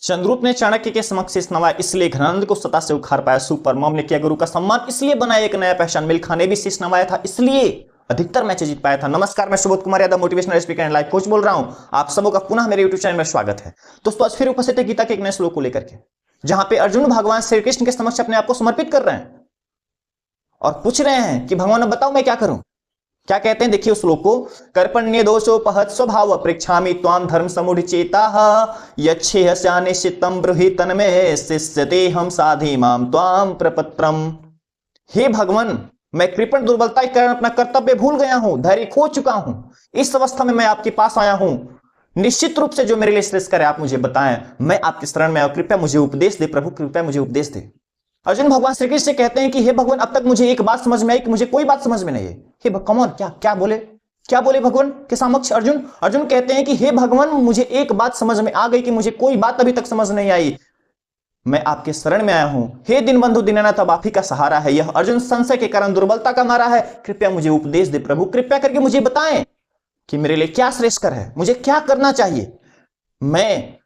चंद्रूप ने चाणक्य के समक्ष शीश नवाया, इसलिए घनानंद को सत्ता से उखाड़ पाया। सुपर मॉम ने किया गुरु का सम्मान, इसलिए बनाया एक नया पहचान। मिल्खा ने भी शीश नवाया था, इसलिए अधिकतर मैच जीत पाया था। नमस्कार, मैं Subodh Kumar Yadav, motivational speaker and life coach बोल रहा हूं। आप सबों का पुनः मेरे यूट्यूब चैनल में स्वागत है। दोस्तों, आज फिर उपस्थित है गीता के एक नए श्लोक को लेकर के, जहां पे अर्जुन भगवान श्री कृष्ण के समक्ष अपने आप को समर्पित कर रहे हैं और पूछ रहे हैं कि भगवान बताओ मैं क्या करूं। क्या कहते हैं, देखिए उस श्लोक को। कर्पण्य दोषोपहत स्वभाव पृच्छामि त्वाम धर्म समुढ़ चेताः यच्छेहस्या निश्चितम ब्रूहि तन्मे शिष्यते हम साधि माम त्वाम प्रपत्रम। हे भगवान, मैं कृपण दुर्बलता के कारण अपना कर्तव्य भूल गया हूं, धैर्य खो चुका हूं। इस अवस्था में मैं आपके पास आया हूं। निश्चित रूप से जो मेरे लिए श्रेष्ठ करे आप मुझे बताएं। मैं आपकी शरण में आया, कृपया मुझे उपदेश दे प्रभु, कृपया मुझे उपदेश दे। अर्जुन भगवान श्री कृष्ण से कहते हैं कि हे भगवान, अब तक मुझे एक बात समझ में आई कि मुझे कोई बात समझ में नहीं है। हे भगवान, क्या बोले भगवान के समक्ष अर्जुन कहते हैं कि हे भगवान, मुझे एक बात समझ में आ गई कि मुझे कोई बात अभी तक समझ नहीं आई। मैं आपके शरण में आया हूं। हे दीनबंधु दीनानाथ, अब आप ही का सहारा है। यह अर्जुन संशय के कारण दुर्बलता का मारा है। कृपया मुझे उपदेश दे प्रभु, कृपया करके मुझे बताएं कि मेरे लिए क्या श्रेष्ठकर है, मुझे क्या करना चाहिए। मैं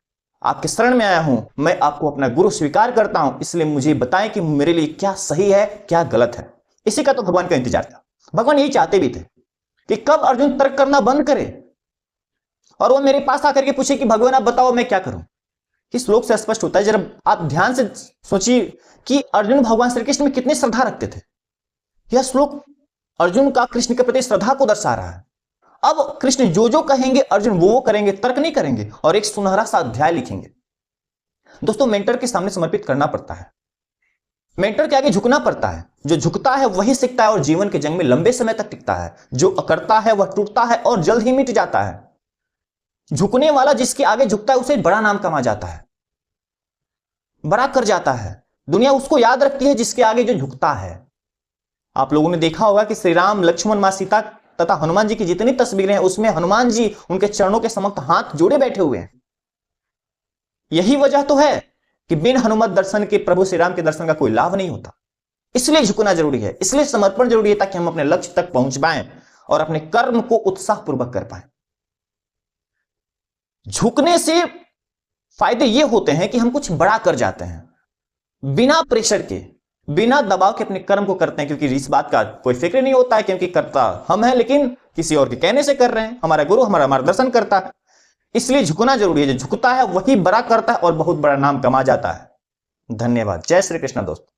आपके शरण में आया हूं, मैं आपको अपना गुरु स्वीकार करता हूं, इसलिए मुझे बताएं कि मेरे लिए क्या सही है, क्या गलत है। इसी का तो भगवान का इंतजार था। भगवान यही चाहते भी थे कि कब अर्जुन तर्क करना बंद करे और वो मेरे पास आकर के पूछे कि भगवान आप बताओ मैं क्या करूं। इस श्लोक से स्पष्ट होता है, जरा आप ध्यान से सोचिए कि अर्जुन भगवान श्री कृष्ण में कितनी श्रद्धा रखते थे। यह श्लोक अर्जुन का कृष्ण के प्रति श्रद्धा को दर्शा रहा है। अब कृष्ण जो कहेंगे अर्जुन वो करेंगे, तर्क नहीं करेंगे और एक सुनहरा सा अध्याय लिखेंगे। दोस्तों, मेंटर के सामने समर्पित करना पड़ता है, मेंटर के आगे झुकना पड़ता है। जो झुकता है वही सीखता है और जीवन के जंग में लंबे समय तक टिकता है। जो अकड़ता है वह टूटता है और जल्द ही मिट जाता है। झुकने वाला जिसके आगे झुकता है उसे बड़ा नाम कमा जाता है, बड़ा कर जाता है। दुनिया उसको याद रखती है जिसके आगे जो झुकता है। आप लोगों ने देखा होगा कि श्री राम, लक्ष्मण, मां सीता तथा हनुमान जी की जितनी तस्वीरें हैं उसमें हनुमान जी उनके चरणों के समक्ष हाथ जोड़े बैठे हुए हैं। यही वजह तो है कि बिन हनुमत दर्शन के प्रभु श्री राम के दर्शन का कोई लाभ नहीं होता। इसलिए झुकना जरूरी है, इसलिए समर्पण जरूरी है, ताकि हम अपने लक्ष्य तक पहुंच पाएं और अपने कर्म को उत्साहपूर्वक कर पाएं। झुकने से फायदे ये होते हैं कि हम कुछ बड़ा कर जाते हैं, बिना प्रेशर के, बिना दबाव के अपने कर्म को करते हैं, क्योंकि इस बात का कोई फिक्र नहीं होता है क्योंकि करता हम हैं, लेकिन किसी और के कहने से कर रहे हैं। हमारा गुरु हमारा मार्गदर्शन करता है, इसलिए झुकना जरूरी है। जो झुकता है वही बड़ा करता है और बहुत बड़ा नाम कमा जाता है। धन्यवाद। जय श्री कृष्ण दोस्तों।